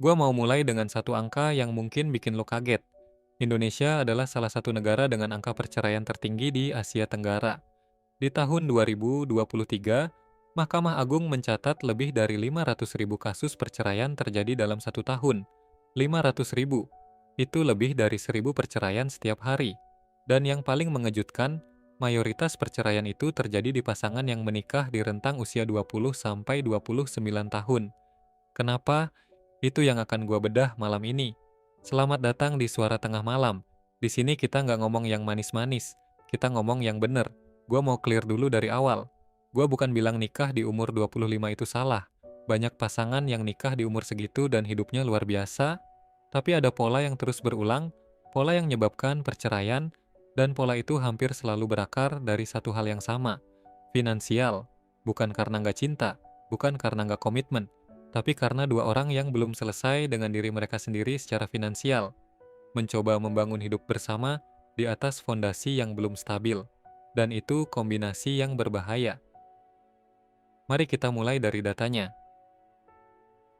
Gua mau mulai dengan satu angka yang mungkin bikin lo kaget. Indonesia adalah salah satu negara dengan angka perceraian tertinggi di Asia Tenggara. Di tahun 2023, Mahkamah Agung mencatat lebih dari 500.000 kasus perceraian terjadi dalam satu tahun. 500.000. Itu lebih dari 1.000 perceraian setiap hari. Dan yang paling mengejutkan, mayoritas perceraian itu terjadi di pasangan yang menikah di rentang usia 20 sampai 29 tahun. Kenapa? Itu yang akan gua bedah malam ini. Selamat datang di Suara Tengah Malam. Di sini kita nggak ngomong yang manis-manis, kita ngomong yang bener. Gua mau clear dulu dari awal. Gua bukan bilang nikah di umur 25 itu salah. Banyak pasangan yang nikah di umur segitu dan hidupnya luar biasa, tapi ada pola yang terus berulang, pola yang menyebabkan perceraian, dan pola itu hampir selalu berakar dari satu hal yang sama, finansial. Bukan karena nggak cinta, bukan karena nggak komitmen, tapi karena dua orang yang belum selesai dengan diri mereka sendiri secara finansial, mencoba membangun hidup bersama di atas fondasi yang belum stabil, dan itu kombinasi yang berbahaya. Mari kita mulai dari datanya.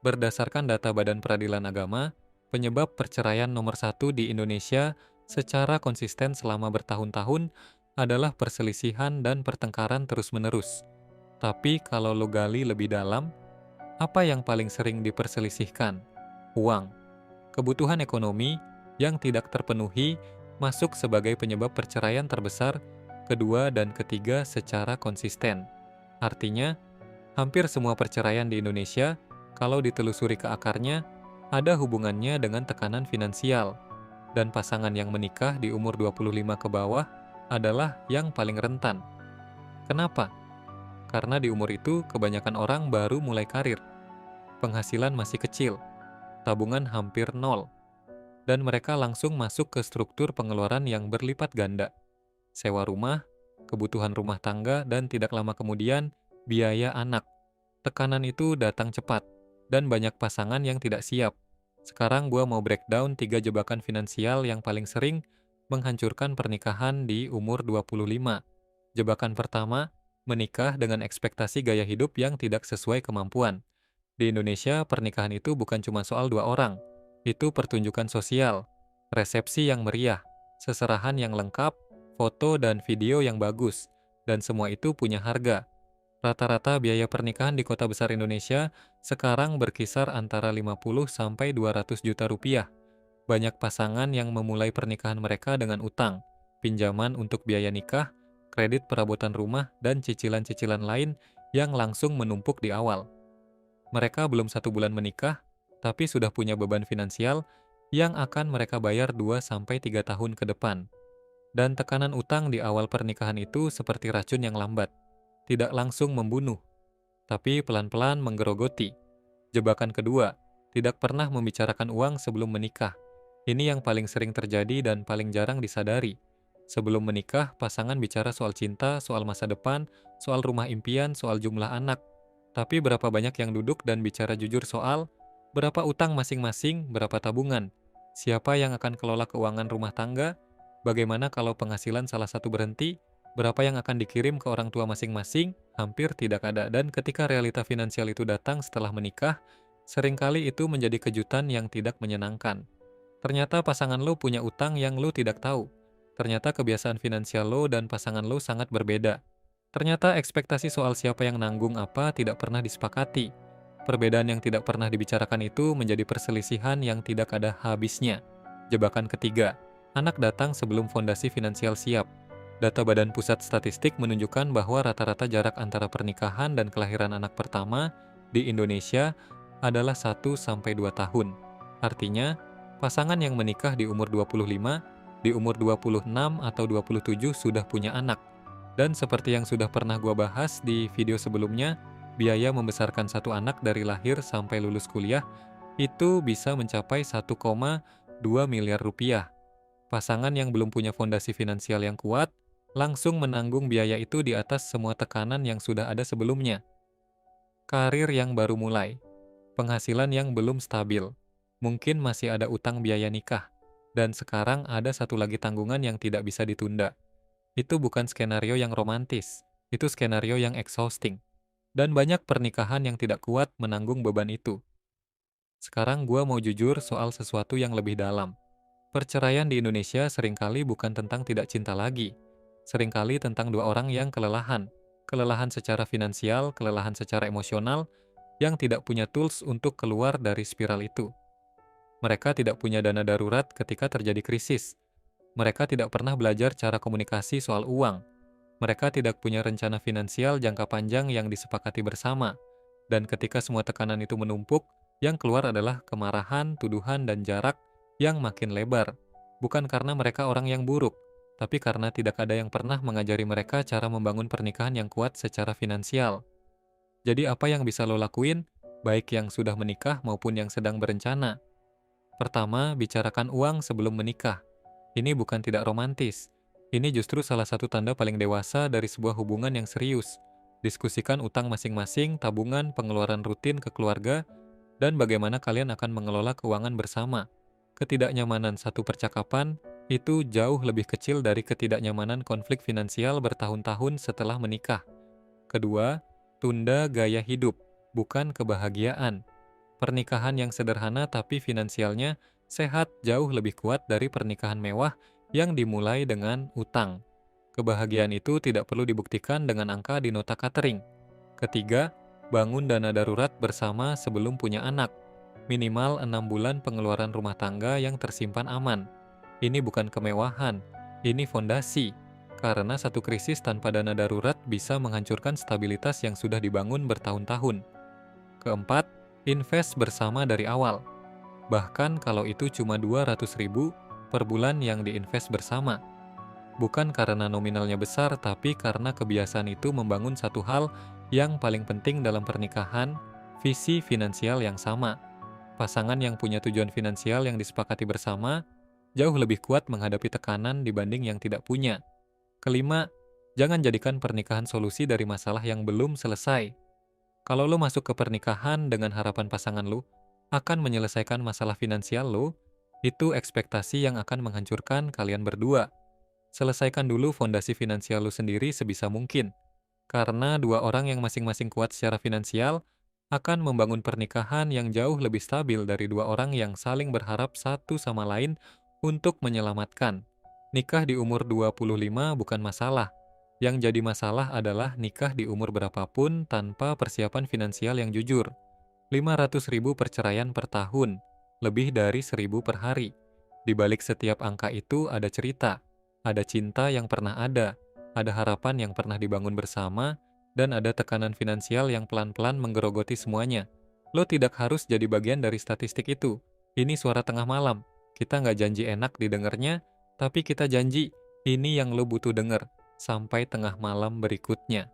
Berdasarkan data Badan Peradilan Agama, penyebab perceraian nomor satu di Indonesia secara konsisten selama bertahun-tahun adalah perselisihan dan pertengkaran terus-menerus. Tapi kalau lo gali lebih dalam, apa yang paling sering diperselisihkan? Uang. Kebutuhan ekonomi yang tidak terpenuhi masuk sebagai penyebab perceraian terbesar, kedua dan ketiga secara konsisten. Artinya, hampir semua perceraian di Indonesia, kalau ditelusuri ke akarnya, ada hubungannya dengan tekanan finansial. Dan pasangan yang menikah di umur 25 ke bawah adalah yang paling rentan. Kenapa? Karena di umur itu kebanyakan orang baru mulai karir. Penghasilan masih kecil, tabungan hampir nol, dan mereka langsung masuk ke struktur pengeluaran yang berlipat ganda. Sewa rumah, kebutuhan rumah tangga, dan tidak lama kemudian, biaya anak. Tekanan itu datang cepat, dan banyak pasangan yang tidak siap. Sekarang gua mau breakdown 3 jebakan finansial yang paling sering menghancurkan pernikahan di umur 25. Jebakan pertama, menikah dengan ekspektasi gaya hidup yang tidak sesuai kemampuan. Di Indonesia, pernikahan itu bukan cuma soal dua orang. Itu pertunjukan sosial, resepsi yang meriah, seserahan yang lengkap, foto dan video yang bagus, dan semua itu punya harga. Rata-rata biaya pernikahan di kota besar Indonesia sekarang berkisar antara 50 sampai 200 juta rupiah. Banyak pasangan yang memulai pernikahan mereka dengan utang, pinjaman untuk biaya nikah, kredit perabotan rumah, dan cicilan-cicilan lain yang langsung menumpuk di awal. Mereka belum 1 bulan menikah, tapi sudah punya beban finansial yang akan mereka bayar 2 sampai 3 tahun ke depan. Dan tekanan utang di awal pernikahan itu seperti racun yang lambat. Tidak langsung membunuh, tapi pelan-pelan menggerogoti. Jebakan kedua, tidak pernah membicarakan uang sebelum menikah. Ini yang paling sering terjadi dan paling jarang disadari. Sebelum menikah, pasangan bicara soal cinta, soal masa depan, soal rumah impian, soal jumlah anak. Tapi berapa banyak yang duduk dan bicara jujur soal berapa utang masing-masing, berapa tabungan, siapa yang akan kelola keuangan rumah tangga, bagaimana kalau penghasilan salah satu berhenti, berapa yang akan dikirim ke orang tua masing-masing, hampir tidak ada. Dan ketika realita finansial itu datang setelah menikah, seringkali itu menjadi kejutan yang tidak menyenangkan. Ternyata pasangan lo punya utang yang lo tidak tahu. Ternyata kebiasaan finansial lo dan pasangan lo sangat berbeda. Ternyata ekspektasi soal siapa yang nanggung apa tidak pernah disepakati. Perbedaan yang tidak pernah dibicarakan itu menjadi perselisihan yang tidak ada habisnya. Jebakan ketiga, anak datang sebelum fondasi finansial siap. Data Badan Pusat Statistik menunjukkan bahwa rata-rata jarak antara pernikahan dan kelahiran anak pertama di Indonesia adalah 1 sampai 2 tahun. Artinya, pasangan yang menikah di umur 25, di umur 26 atau 27 sudah punya anak. Dan seperti yang sudah pernah gua bahas di video sebelumnya, biaya membesarkan satu anak dari lahir sampai lulus kuliah itu bisa mencapai 1,2 miliar rupiah. Pasangan yang belum punya fondasi finansial yang kuat langsung menanggung biaya itu di atas semua tekanan yang sudah ada sebelumnya. Karir yang baru mulai, penghasilan yang belum stabil, mungkin masih ada utang biaya nikah, dan sekarang ada satu lagi tanggungan yang tidak bisa ditunda. Itu bukan skenario yang romantis, itu skenario yang exhausting. Dan banyak pernikahan yang tidak kuat menanggung beban itu. Sekarang gua mau jujur soal sesuatu yang lebih dalam. Perceraian di Indonesia seringkali bukan tentang tidak cinta lagi. Seringkali tentang dua orang yang kelelahan. Kelelahan secara finansial, kelelahan secara emosional, yang tidak punya tools untuk keluar dari spiral itu. Mereka tidak punya dana darurat ketika terjadi krisis. Mereka tidak pernah belajar cara komunikasi soal uang. Mereka tidak punya rencana finansial jangka panjang yang disepakati bersama. Dan ketika semua tekanan itu menumpuk, yang keluar adalah kemarahan, tuduhan, dan jarak yang makin lebar. Bukan karena mereka orang yang buruk, tapi karena tidak ada yang pernah mengajari mereka cara membangun pernikahan yang kuat secara finansial. Jadi apa yang bisa lo lakuin, baik yang sudah menikah maupun yang sedang berencana? Pertama, bicarakan uang sebelum menikah. Ini bukan tidak romantis. Ini justru salah satu tanda paling dewasa dari sebuah hubungan yang serius. Diskusikan utang masing-masing, tabungan, pengeluaran rutin ke keluarga, dan bagaimana kalian akan mengelola keuangan bersama. Ketidaknyamanan satu percakapan itu jauh lebih kecil dari ketidaknyamanan konflik finansial bertahun-tahun setelah menikah. Kedua, tunda gaya hidup, bukan kebahagiaan. Pernikahan yang sederhana tapi finansialnya sehat jauh lebih kuat dari pernikahan mewah yang dimulai dengan utang. Kebahagiaan itu tidak perlu dibuktikan dengan angka di nota catering. Ketiga, bangun dana darurat bersama sebelum punya anak. Minimal 6 bulan pengeluaran rumah tangga yang tersimpan aman. Ini bukan kemewahan, ini fondasi. Karena satu krisis tanpa dana darurat bisa menghancurkan stabilitas yang sudah dibangun bertahun-tahun. Keempat, invest bersama dari awal. Bahkan kalau itu cuma 200.000 per bulan yang diinvest bersama. Bukan karena nominalnya besar, tapi karena kebiasaan itu membangun satu hal yang paling penting dalam pernikahan, visi finansial yang sama. Pasangan yang punya tujuan finansial yang disepakati bersama, jauh lebih kuat menghadapi tekanan dibanding yang tidak punya. Kelima, jangan jadikan pernikahan solusi dari masalah yang belum selesai. Kalau lo masuk ke pernikahan dengan harapan pasangan lo akan menyelesaikan masalah finansial lo, itu ekspektasi yang akan menghancurkan kalian berdua. Selesaikan dulu fondasi finansial lo sendiri sebisa mungkin. Karena dua orang yang masing-masing kuat secara finansial akan membangun pernikahan yang jauh lebih stabil dari dua orang yang saling berharap satu sama lain untuk menyelamatkan. Nikah di umur 25 bukan masalah. Yang jadi masalah adalah nikah di umur berapapun tanpa persiapan finansial yang jujur. 500.000 perceraian per tahun, lebih dari 1.000 per hari. Di balik setiap angka itu ada cerita, ada cinta yang pernah ada harapan yang pernah dibangun bersama, dan ada tekanan finansial yang pelan-pelan menggerogoti semuanya. Lo tidak harus jadi bagian dari statistik itu. Ini suara tengah malam. Kita nggak janji enak didengarnya, tapi kita janji ini yang lo butuh denger sampai tengah malam berikutnya.